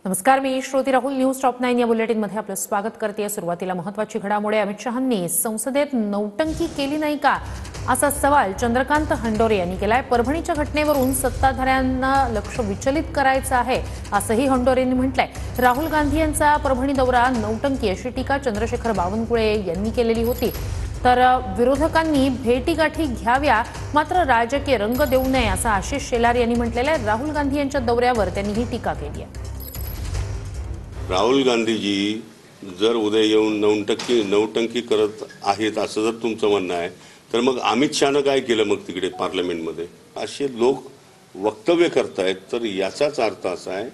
नमस्कार, मी Shroti Rahul. News top 9 या बुलेटिनमध्ये आपलं स्वागत करते. सुरुवातीला महत्त्वाची घडामोड. अमित शहांनी संसदेत नौटंकी केली नाही का असा सवाल चंद्रकांत हंडोरे यांनी केलाय. परभणीच्या घटनेवरून सत्ताधाऱ्यांना लक्ष विचलित करायचं आहे असंही हंडोरेंनी म्हटलंय. राहुल गांधी यांचा परभणी दौरा नौटंकी अशी टीका चंद्रशेखर बावनकुळे यांनी केलेली होती. तर विरोधकांनी भेटीगाठी घ्याव्या मात्र राजकीय रंग देऊ नये असं आशिष शेलार यांनी म्हटलेलं आहे. राहुल गांधी यांच्या दौऱ्यावर त्यांनी ही टीका केली आहे. राहुल गांधीजी जर उद्या येऊन नौटंकी करत आहेत असं जर तुमचं म्हणणं आहे तर मग अमित शहानं काय केलं मग तिकडे पार्लमेंटमध्ये? असे लोक वक्तव्य करतायत तर याचाच अर्थ असा आहे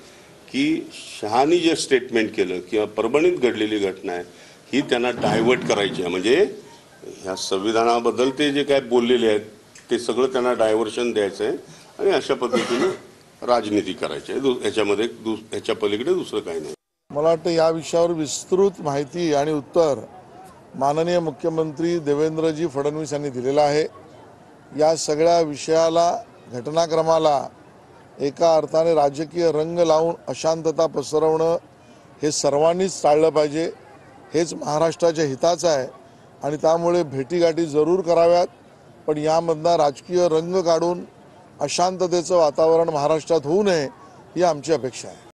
की शहानी जे स्टेटमेंट केलं किंवा परभणीत घडलेली घटना आहे ही त्यांना डायव्हर्ट करायची आहे. म्हणजे ह्या संविधानाबद्दल ते जे काय बोललेले आहेत ते सगळं त्यांना डायव्हर्शन द्यायचं आहे आणि अशा पद्धतीने राजनीती करायची आहे. ह्याच्या पलीकडे दुसरं काही नाही. मला वाटतं या विषयावर विस्तृत माहिती आणि उत्तर माननीय मुख्यमंत्री देवेंद्रजी फडणवीस यांनी दिलेलं आहे. या सगळ्या विषयाला घटनाक्रमाला एका अर्थाने राजकीय रंग लावून अशांतता पसरवणं हे सर्वांनीच टाळलं पाहिजे. हेच महाराष्ट्राच्या हिताचं आहे आणि त्यामुळे भेटीगाठी जरूर कराव्यात, पण यामधला राजकीय रंग काढून अशांततेचं वातावरण महाराष्ट्रात होऊ नये ही आमची अपेक्षा आहे.